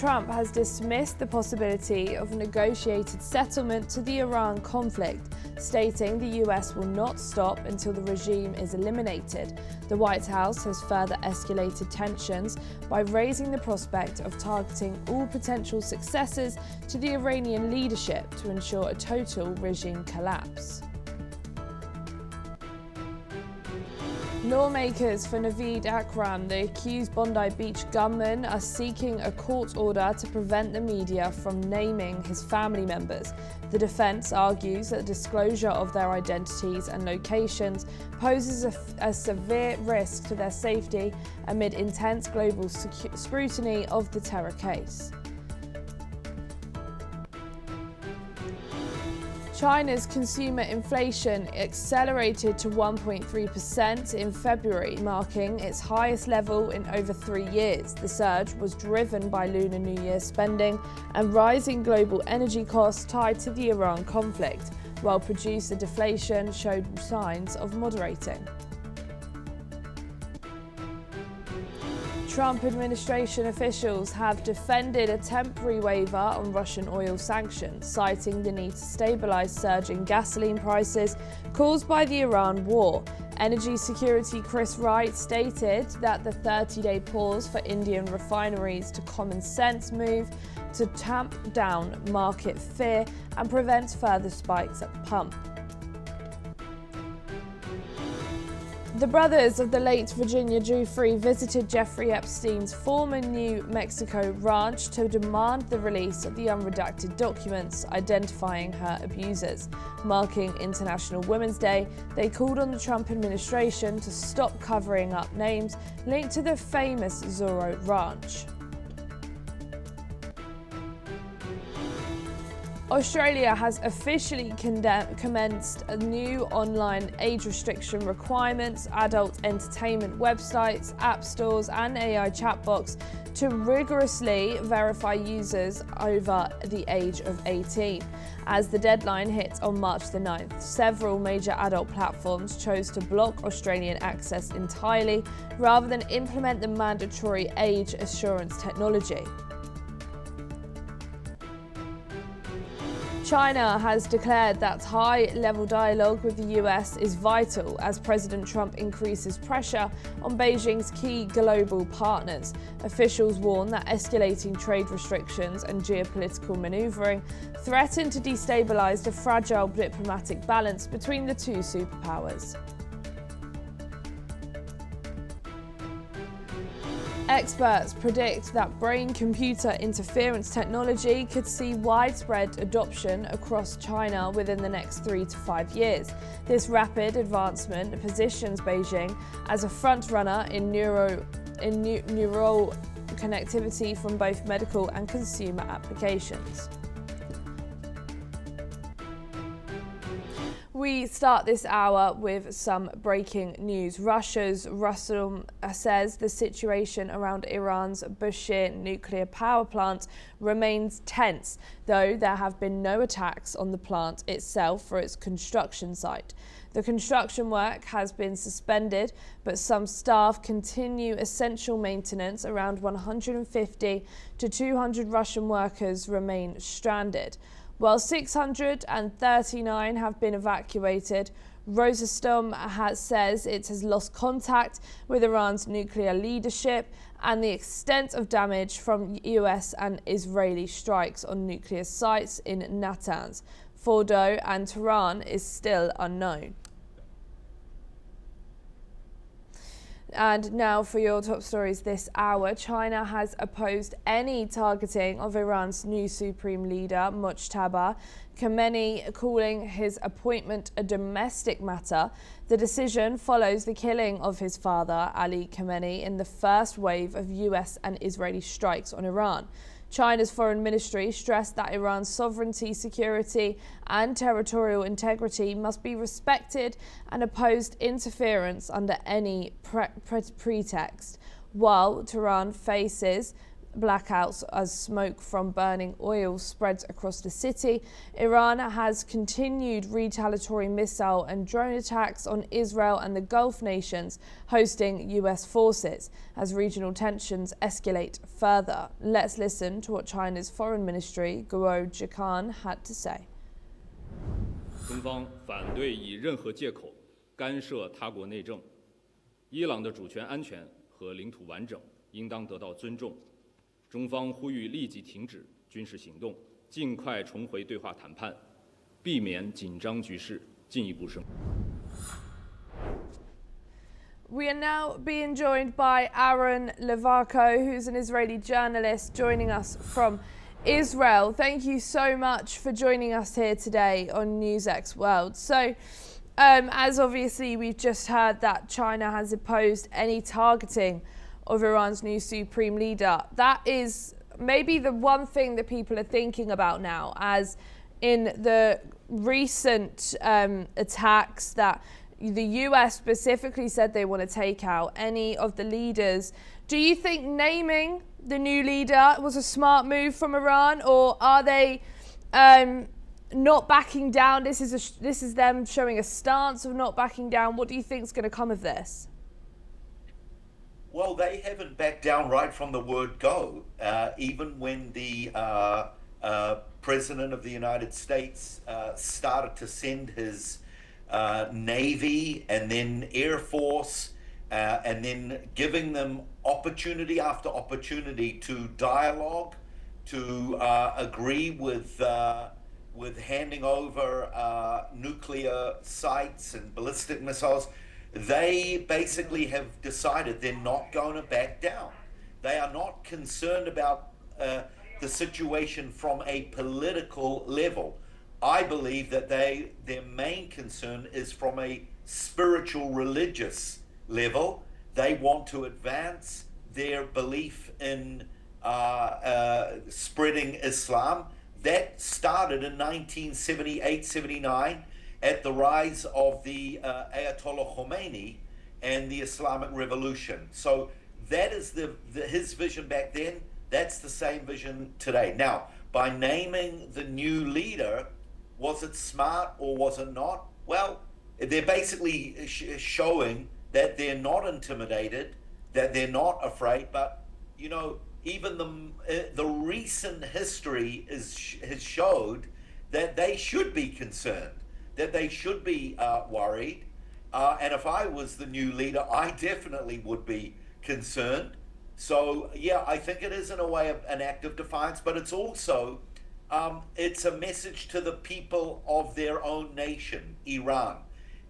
Trump has dismissed the possibility of a negotiated settlement to the Iran conflict, stating the US will not stop until the regime is eliminated. The White House has further escalated tensions by raising the prospect of targeting all potential successors to the Iranian leadership to ensure a total regime collapse. Lawmakers for Naveed Akram, the accused Bondi Beach gunman, are seeking a court order to prevent the media from naming his family members. The defense argues that disclosure of their identities and locations poses a severe risk to their safety amid intense global scrutiny of the terror case. China's consumer inflation accelerated to 1.3% in February, marking its highest level in over 3 years. The surge was driven by Lunar New Year spending and rising global energy costs tied to the Iran conflict, while producer deflation showed signs of moderating. Trump administration officials have defended a temporary waiver on Russian oil sanctions, citing the need to stabilize surging gasoline prices caused by the Iran war. Energy Security Chris Wright stated that the 30-day pause for Indian refineries to common sense move to tamp down market fear and prevent further spikes at the pump. The brothers of the late Virginia Giuffre visited Jeffrey Epstein's former New Mexico ranch to demand the release of the unredacted documents identifying her abusers. Marking International Women's Day, they called on the Trump administration to stop covering up names linked to the famous Zorro Ranch. Australia has officially commenced a new online age restriction requirements, adult entertainment websites, app stores and AI chatbots to rigorously verify users over the age of 18. As the deadline hit on March the 9th, several major adult platforms chose to block Australian access entirely rather than implement the mandatory age assurance technology. China has declared that high-level dialogue with the US is vital as President Trump increases pressure on Beijing's key global partners. Officials warn that escalating trade restrictions and geopolitical maneuvering threaten to destabilize the fragile diplomatic balance between the two superpowers. Experts predict that brain-computer interference technology could see widespread adoption across China within the next 3 to 5 years. This rapid advancement positions Beijing as a front-runner in neural connectivity from both medical and consumer applications. We start this hour with some breaking news. Russia's Rosatom says the situation around Iran's Bushehr nuclear power plant remains tense, though there have been no attacks on the plant itself or its construction site. The construction work has been suspended, but some staff continue essential maintenance. Around 150 to 200 Russian workers remain stranded. While 639 have been evacuated, Rosatom says it has lost contact with Iran's nuclear leadership, and the extent of damage from US and Israeli strikes on nuclear sites in Natanz, Fordo and Tehran is still unknown. And now for your top stories this hour. China has opposed any targeting of Iran's new supreme leader, Mojtaba Khamenei, calling his appointment a domestic matter. The decision follows the killing of his father, Ali Khamenei, in the first wave of US and Israeli strikes on Iran. China's foreign ministry stressed that Iran's sovereignty, security and territorial integrity must be respected and opposed interference under any pretext, while Tehran faces blackouts as smoke from burning oil spreads across the city. Iran has continued retaliatory missile and drone attacks on Israel and the Gulf nations, hosting US forces as regional tensions escalate further. Let's listen to what China's Foreign Ministry, Guo Jikan, had to say. 中方反对以任何借口干涉他国内政，伊朗的主权安全和领土完整应当得到尊重。中方呼吁立即停止军事行动，尽快重回对话谈判，避免紧张局势进一步升级。 We are now being joined by Aaron Levarko, who's an Israeli journalist joining us from Israel. Thank you so much for joining us here today on NewsX World. So, as obviously we've just heard that China has opposed any targeting of Iran's new supreme leader, that is maybe the one thing that people are thinking about now, as in the recent attacks that the US specifically said they want to take out any of the leaders. Do you think naming the new leader was a smart move from Iran, or are they not backing down? This is them showing a stance of not backing down. What do you think is going to come of this? Well, they haven't backed down right from the word go. Even when the President of the United States started to send his Navy and then Air Force, and then giving them opportunity after opportunity to dialogue, to agree with handing over nuclear sites and ballistic missiles, they basically have decided they're not going to back down. They are not concerned about the situation from a political level. I believe that their main concern is from a spiritual, religious level. They want to advance their belief in spreading Islam. That started in 1978-79 at the rise of the Ayatollah Khamenei and the Islamic Revolution. So that is his vision back then. That's the same vision today. Now, by naming the new leader, was it smart or was it not? Well, they're basically showing that they're not intimidated, that they're not afraid. But, you know, even the recent history has showed that they should be concerned, that they should be worried. And if I was the new leader, I definitely would be concerned. So, yeah, I think it is in a way an act of defiance, but it's also it's a message to the people of their own nation, Iran.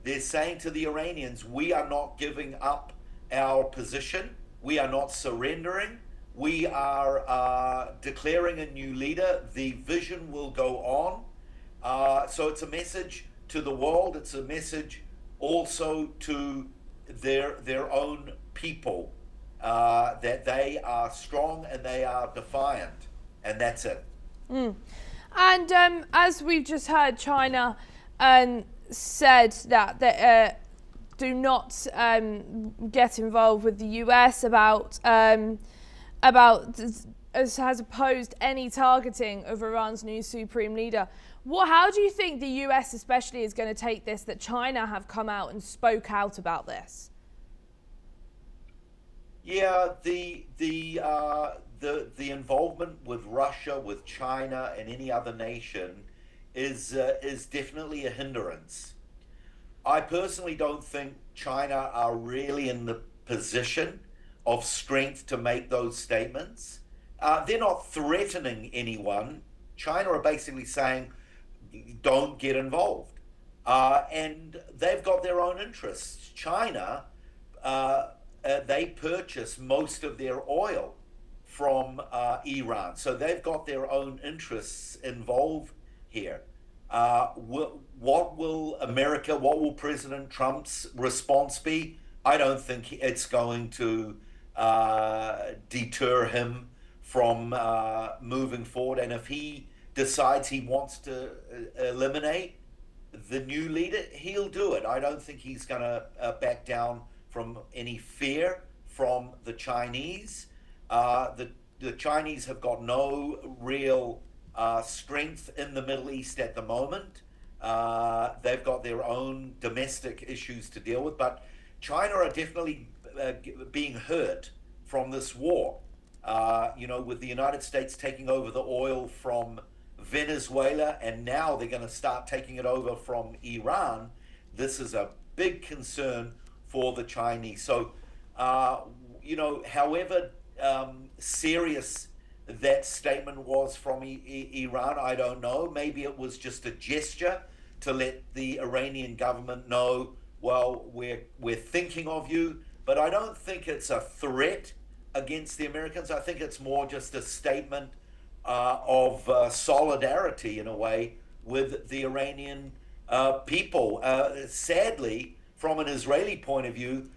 They're saying to the Iranians, we are not giving up our position. We are not surrendering. We are declaring a new leader. The vision will go on. So it's a message to the world. It's a message also to their own people, that they are strong and they are defiant. And that's it. Mm. And as we've just heard, China said that they do not get involved with the US about has opposed any targeting of Iran's new supreme leader. How do you think the US especially is going to take this, that China have come out and spoke out about this? Yeah, the involvement with Russia, with China, and any other nation is definitely a hindrance. I personally don't think China are really in the position of strength to make those statements. They're not threatening anyone. China are basically saying, don't get involved. And they've got their own interests. China, they purchase most of their oil from Iran. So they've got their own interests involved here. What will President Trump's response be? I don't think it's going to deter him from moving forward. And if he decides he wants to eliminate the new leader, he'll do it. I don't think he's going to back down from any fear from the Chinese. The the Chinese have got no real strength in the Middle East at the moment. They've got their own domestic issues to deal with, but China are definitely being hurt from this war. With the United States taking over the oil from Venezuela, and now they're going to start taking it over from Iran. This is a big concern for the Chinese. So, however serious that statement was from Iran, I don't know. Maybe it was just a gesture to let the Iranian government know, well, we're thinking of you. But I don't think it's a threat against the Americans. I think it's more just a statement of solidarity, in a way, with the Iranian people. Sadly, from an Israeli point of view,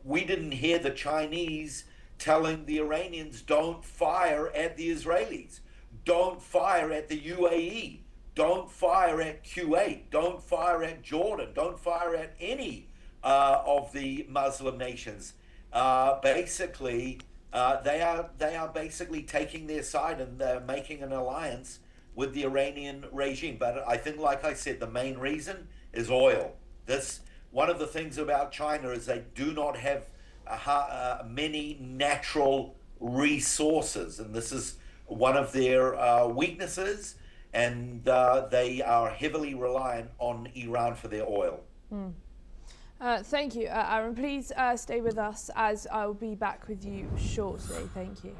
we didn't hear the Chinese telling the Iranians, don't fire at the Israelis, don't fire at the UAE, don't fire at Kuwait, don't fire at Jordan, don't fire at any of the Muslim nations. Basically, they are basically taking their side, and they're making an alliance with the Iranian regime. But I think, like I said, the main reason is oil. One of the things about China is they do not have many natural resources, and this is one of their weaknesses, and they are heavily reliant on Iran for their oil. Thank you, Aaron. Please stay with us, as I'll be back with you shortly. Thank you.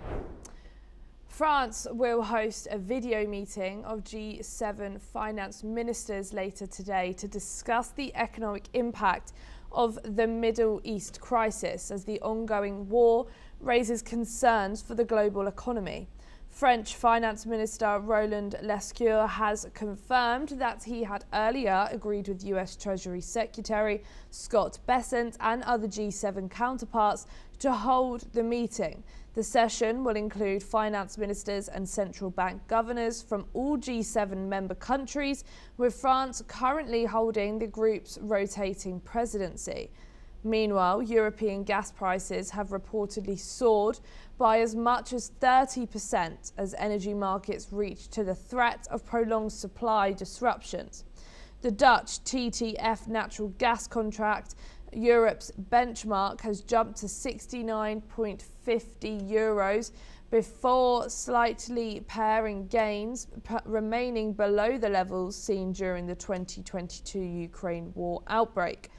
France will host a video meeting of G7 finance ministers later today to discuss the economic impact of the Middle East crisis, as the ongoing war raises concerns for the global economy. French Finance Minister Roland Lescure has confirmed that he had earlier agreed with US Treasury Secretary Scott Bessent and other G7 counterparts to hold the meeting. The session will include finance ministers and central bank governors from all G7 member countries, with France currently holding the group's rotating presidency. Meanwhile, European gas prices have reportedly soared by as much as 30% as energy markets reach to the threat of prolonged supply disruptions. The Dutch TTF natural gas contract, Europe's benchmark, has jumped to 69.50 euros before slightly paring gains, remaining below the levels seen during the 2022 Ukraine war outbreak.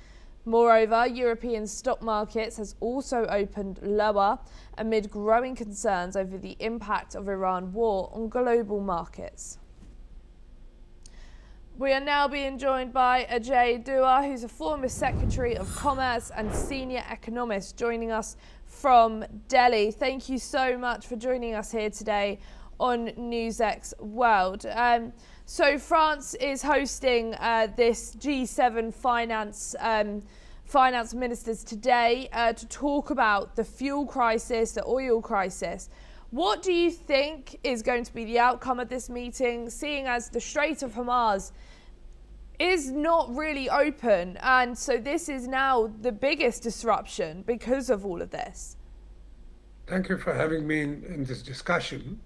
Moreover, European stock markets has also opened lower amid growing concerns over the impact of Iran war on global markets. We are now being joined by Ajay Dua, who's a former Secretary of Commerce and senior economist, joining us from Delhi. Thank you so much for joining us here today on NewsX World. So France is hosting this G7 finance ministers today to talk about the fuel crisis, the oil crisis. What do you think is going to be the outcome of this meeting, seeing as the Strait of Hormuz is not really open, and so this is now the biggest disruption because of all of this? Thank you for having me in this discussion.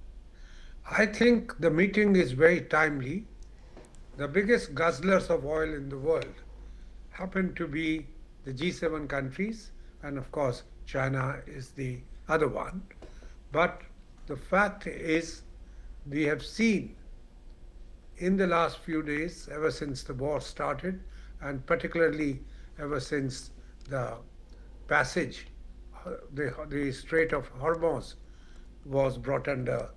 I think the meeting is very timely. The biggest guzzlers of oil in the world happen to be the G7 countries, and of course China is the other one. But the fact is, we have seen in the last few days, ever since the war started, and particularly ever since the passage, the Strait of Hormuz was brought under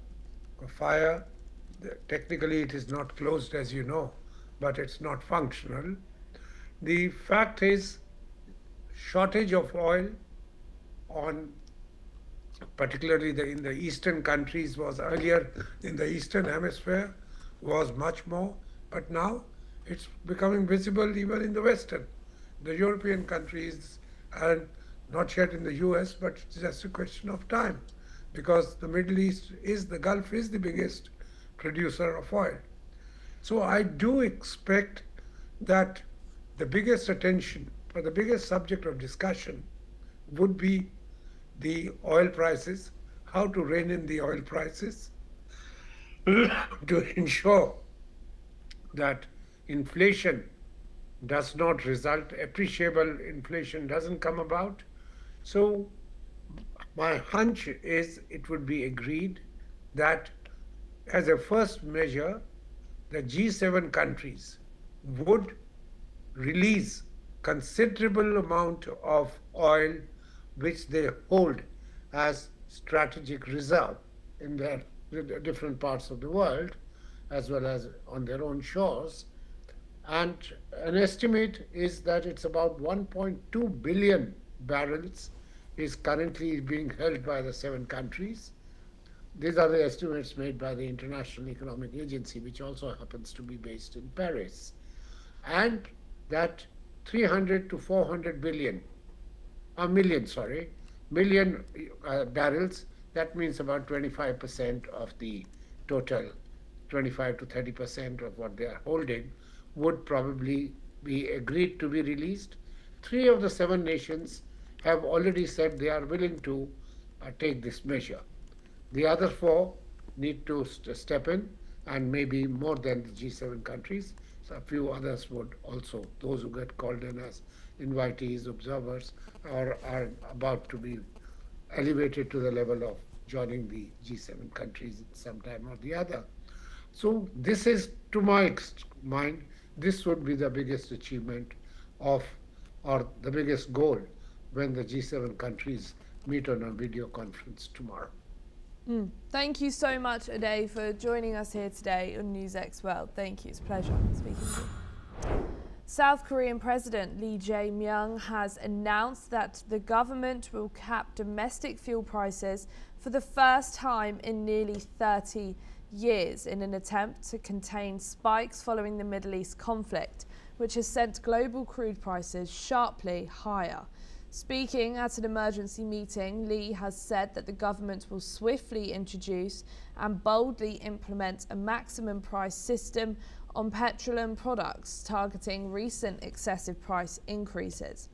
fire. Technically it is not closed, as you know, but it's not functional. The fact is, shortage of oil on particularly in the eastern countries was earlier in the eastern hemisphere was much more, but now it's becoming visible even in the western, the European countries, and not yet in the US, but it's just a question of time, because the Middle East the Gulf is the biggest producer of oil. So I do expect that the biggest attention, or the biggest subject of discussion, would be the oil prices. how to rein in the oil prices to ensure that inflation does not result, appreciable inflation doesn't come about. So my hunch is it would be agreed that as a first measure, the G7 countries would release considerable amount of oil which they hold as strategic reserve in their different parts of the world as well as on their own shores. And an estimate is that it's about 1.2 billion barrels is currently being held by the 7 countries. These are the estimates made by the International Economic Agency, which also happens to be based in Paris. And that 300 to 400 million barrels, that means about 25% of the total, 25 to 30% of what they are holding, would probably be agreed to be released. 3 of the 7 nations have already said they are willing to take this measure. The other 4 need to step in, and maybe more than the G7 countries. So a few others would also, those who get called in as invitees, observers, or are about to be elevated to the level of joining the G7 countries at some time or the other. So this is, to my mind, this would be the biggest achievement of, or the biggest goal when the G7 countries meet on a video conference tomorrow. Thank you so much, Ade, for joining us here today on NewsX World. Thank you. It's a pleasure speaking to you. South Korean President Lee Jae-myung has announced that the government will cap domestic fuel prices for the first time in nearly 30 years in an attempt to contain spikes following the Middle East conflict, which has sent global crude prices sharply higher. Speaking at an emergency meeting, Lee has said that the government will swiftly introduce and boldly implement a maximum price system on petroleum products, targeting recent excessive price increases.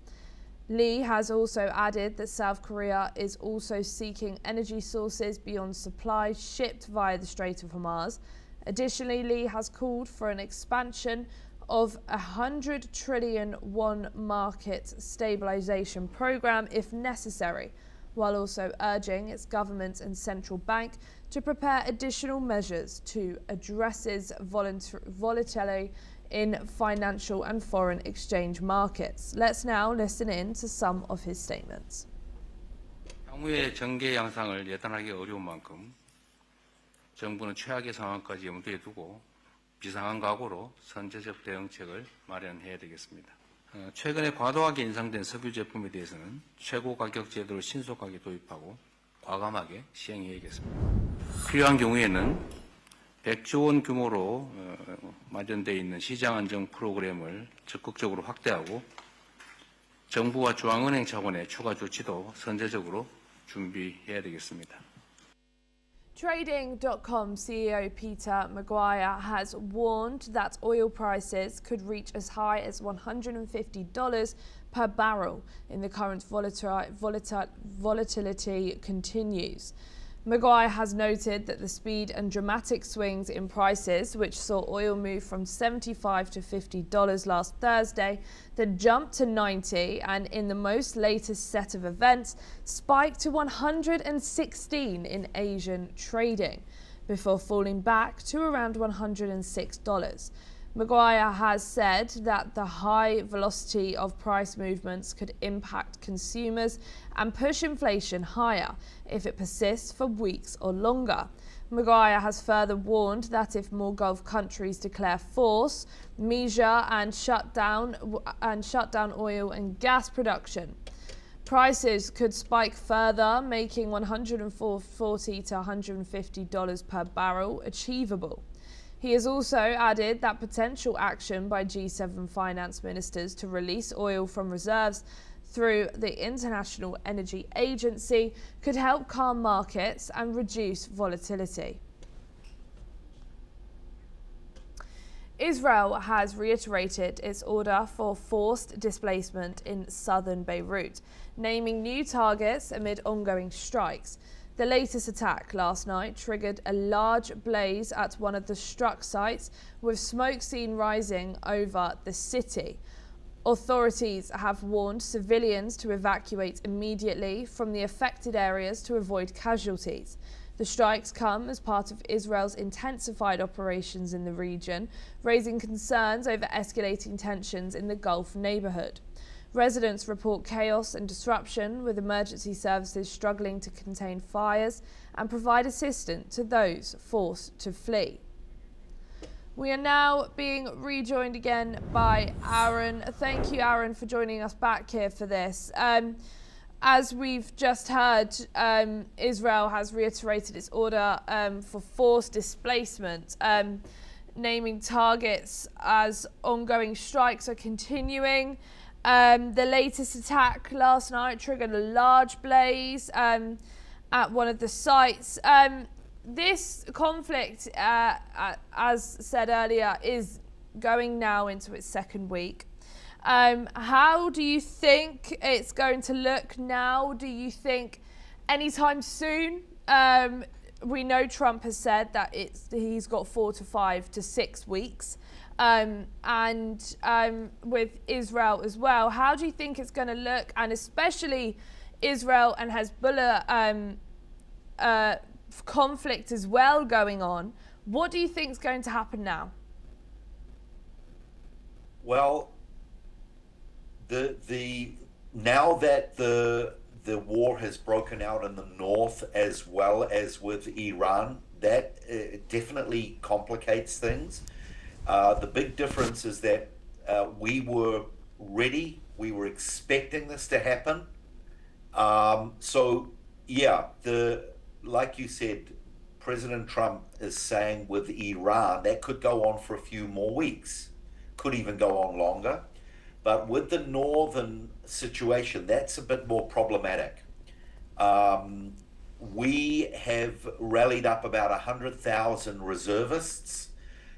Lee has also added that South Korea is also seeking energy sources beyond supplies shipped via the Strait of Hormuz. Additionally, Lee has called for an expansion of a 100 trillion won market stabilization program if necessary, while also urging its government and central bank to prepare additional measures to address volatility in financial and foreign exchange markets. Let's now listen in to some of his statements. 향후의 전개 양상을 예단하기 어려운 만큼 정부는 최악의 상황까지 염두에 두고 비상한 각오로 선제적 대응책을 마련해야 되겠습니다. 최근에 과도하게 인상된 석유 제품에 대해서는 최고 가격 제도를 신속하게 도입하고 과감하게 시행해야겠습니다. 필요한 경우에는 100조 원 규모로 마련되어 있는 시장 안정 프로그램을 적극적으로 확대하고 정부와 중앙은행 차원의 추가 조치도 선제적으로 준비해야 되겠습니다. Trading.com CEO Peter Maguire has warned that oil prices could reach as high as $150 per barrel if the current volatility continues. Maguire has noted that the speed and dramatic swings in prices, which saw oil move from $75 to $50 last Thursday, then jumped to $90 and in the most latest set of events spiked to $116 in Asian trading, before falling back to around $106. Maguire has said that the high velocity of price movements could impact consumers and push inflation higher if it persists for weeks or longer. Maguire has further warned that if more Gulf countries declare force majeure and shut down oil and gas production, prices could spike further, making $140 to $150 per barrel achievable. He has also added that potential action by G7 finance ministers to release oil from reserves through the International Energy Agency could help calm markets and reduce volatility. Israel has reiterated its order for forced displacement in southern Beirut, naming new targets amid ongoing strikes. The latest attack last night triggered a large blaze at one of the struck sites, with smoke seen rising over the city. Authorities have warned civilians to evacuate immediately from the affected areas to avoid casualties. The strikes come as part of Israel's intensified operations in the region, raising concerns over escalating tensions in the Gulf neighborhood. Residents report chaos and disruption, with emergency services struggling to contain fires and provide assistance to those forced to flee. We are now being rejoined again by Aaron. Thank you, Aaron, for joining us back here for this. As we've just heard, Israel has reiterated its order for forced displacement, naming targets as ongoing strikes are continuing. The latest attack last night triggered a large blaze at one of the sites. This conflict, as said earlier, is going now into its second week. How do you think it's going to look now? Do you think anytime soon? We know Trump has said that he's got 4 to 5 to 6 weeks. And with Israel as well, how do you think it's going to look? And especially Israel and Hezbollah conflict as well going on. What do you think is going to happen now? Well, now that the war has broken out in the north as well as with Iran, that definitely complicates things. The big difference is that we were ready. We were expecting this to happen. So yeah, like you said, President Trump is saying with Iran, that could go on for a few more weeks, could even go on longer. But with the northern situation, that's a bit more problematic. We have rallied up about 100,000 reservists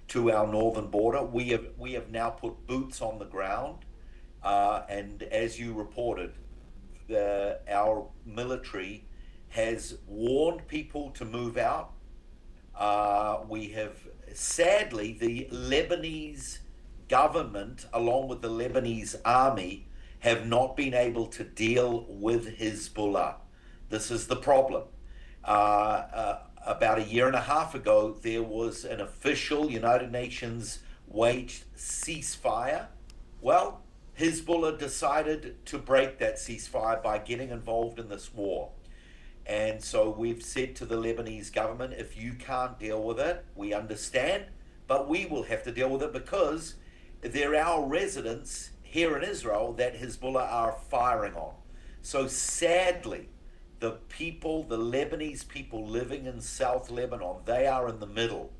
to our northern border. We have now put boots on the ground, and as you reported, our military has warned people to move out. We have, sadly, the Lebanese government, along with the Lebanese army, have not been able to deal with Hezbollah. This is the problem. About a year and a half ago, there was an official United Nations waged ceasefire. Well, Hezbollah decided to break that ceasefire by getting involved in this war. And so we've said to the Lebanese government, if you can't deal with it, we understand, but we will have to deal with it because they're our residents here in Israel that Hezbollah are firing on. So sadly, the Lebanese people living in South Lebanon, they are in the middle.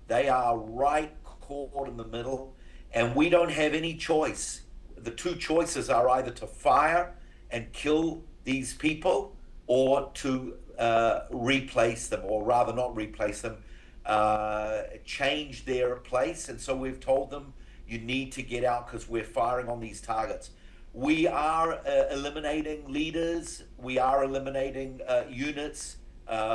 They are right caught in the middle, and we don't have any choice. The two choices are either to fire and kill these people or to replace them, or rather not replace them, change their place. And so we've told them, you need to get out because we're firing on these targets. We are eliminating leaders. We are eliminating units, weapons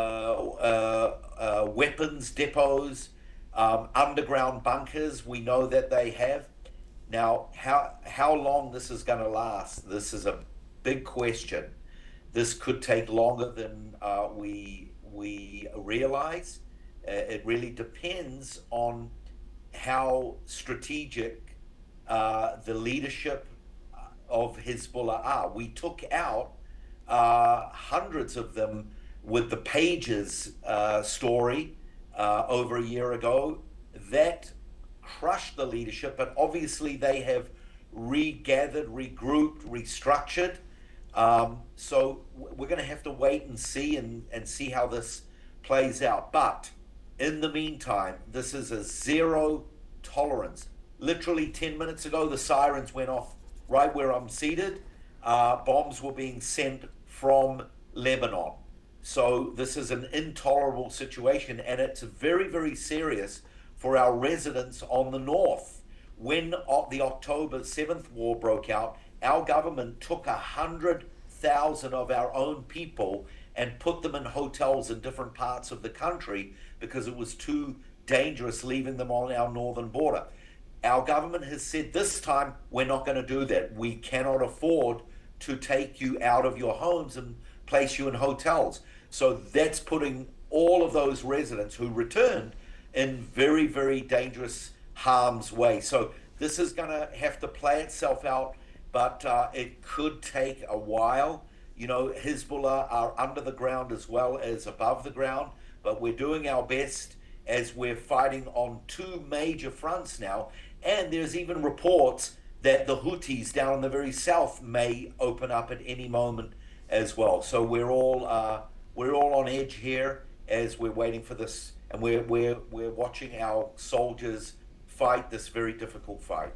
depots, underground bunkers. We know that they have. Now, how long this is going to last, this is a big question. This could take longer than we realize. It really depends on how strategic the leadership of Hezbollah are. We took out hundreds of them with the Pages story over a year ago. That crushed the leadership, but obviously they have regathered, regrouped, restructured. So we're going to have to wait and see see how this plays out. But in the meantime, this is a zero tolerance. Literally 10 minutes ago, the sirens went off right where I'm seated. Bombs were being sent from Lebanon. So this is an intolerable situation, and it's very, very serious for our residents on the north. When the October 7th war broke out, our government took 100,000 of our own people and put them in hotels in different parts of the country because it was too dangerous leaving them on our northern border. Our government has said this time we're not going to do that. We cannot afford to take you out of your homes and place you in hotels. So that's putting all of those residents who returned in very, very dangerous harm's way. So this is going to have to play itself out, but it could take a while. You know, Hezbollah are under the ground as well as above the ground, but we're doing our best as we're fighting on two major fronts now. And there's even reports that the Houthis down in the very south may open up at any moment as well. So we're all on edge here as we're waiting for this, and we're watching our soldiers fight this very difficult fight.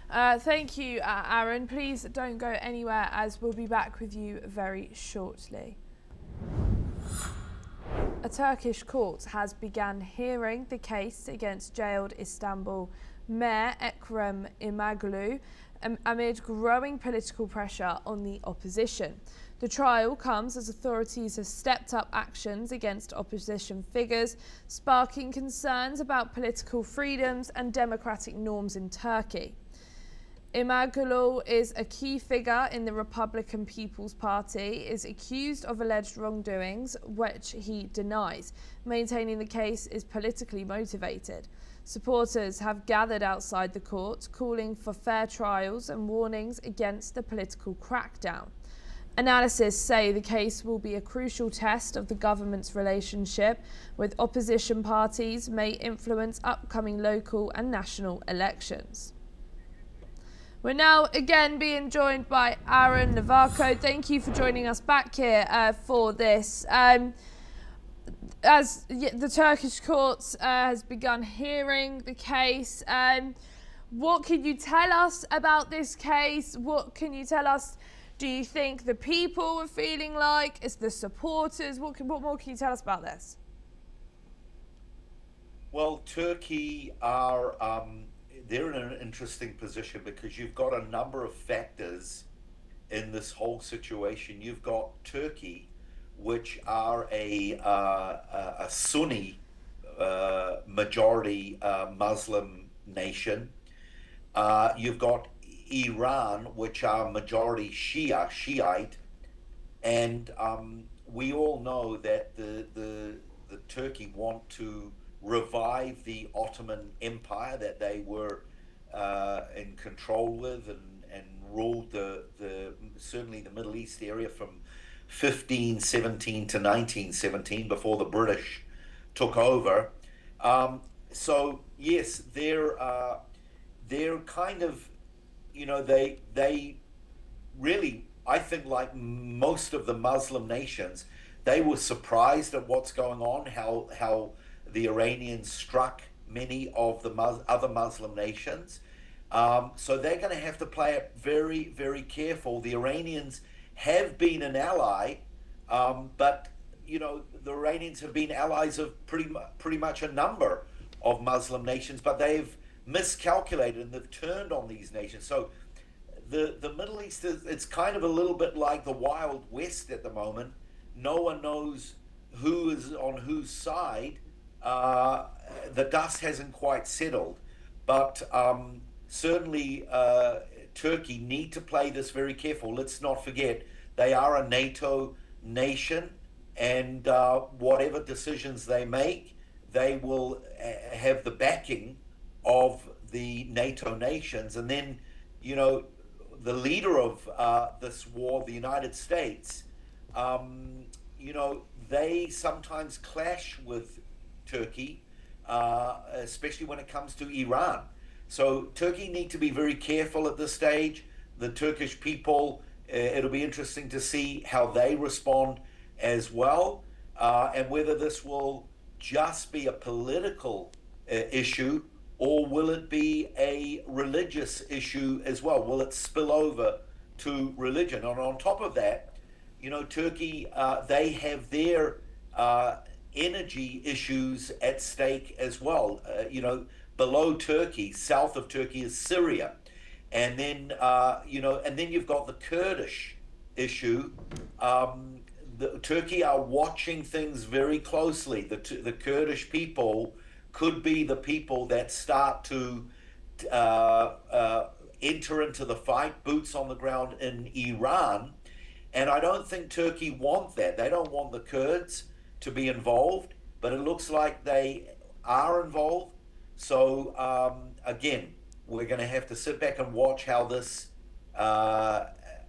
Thank you, Aaron. Please don't go anywhere, as we'll be back with you very shortly. A Turkish court has begun hearing the case against jailed Istanbul Mayor Ekrem İmamoğlu amid growing political pressure on the opposition. The trial comes as authorities have stepped up actions against opposition figures, sparking concerns about political freedoms and democratic norms in Turkey. İmamoğlu is a key figure in the Republican People's Party, is accused of alleged wrongdoings, which he denies, maintaining the case is politically motivated. Supporters have gathered outside the court, calling for fair trials and warnings against the political crackdown. Analysts say the case will be a crucial test of the government's relationship with opposition parties, may influence upcoming local and national elections. We're now again being joined by Aaron Navarco. Thank you for joining us back here for this. As the Turkish courts has begun hearing the case, what can you tell us about this case? What can you tell us? Do you think the people are feeling like? Is the supporters? What more can you tell us about this? Well, Turkey are they're in an interesting position because you've got a number of factors in this whole situation. You've got Turkey, which are a Sunni majority Muslim nation. You've got Iran, which are majority Shiite, and we all know that the Turkey want to revive the Ottoman Empire that they were in control with and ruled certainly the Middle East area from 1517 to 1917 before the British took over. So yes, they're kind of, you know, they really, I think, like most of the Muslim nations, they were surprised at what's going on, how the Iranians struck many of the other Muslim nations. So they're going to have to play it very, very careful. The Iranians have been an ally, but you know, the Iranians have been allies of pretty much a number of Muslim nations, but they've miscalculated and they've turned on these nations. So the Middle East it's kind of a little bit like the Wild West at the moment. No one knows who is on whose side. The dust hasn't quite settled, but certainly Turkey need to play this very careful. Let's not forget they are a NATO nation, and whatever decisions they make, they will have the backing of the NATO nations. And then, you know, the leader of this war, the United States, you know, they sometimes clash with Turkey, especially when it comes to Iran. So Turkey need to be very careful at this stage. The Turkish people, it'll be interesting to see how they respond as well, and whether this will just be a political issue, or will it be a religious issue as well? Will it spill over to religion? And on top of that, you know, Turkey, they have their energy issues at stake as well. You know, below Turkey, south of Turkey is Syria. And then, you know, and then you've got the Kurdish issue. Turkey are watching things very closely. The Kurdish people could be the people that start to enter into the fight, boots on the ground in Iran. And I don't think Turkey want that. They don't want the Kurds to be involved, but it looks like they are involved. So again, we're going to have to sit back and watch how this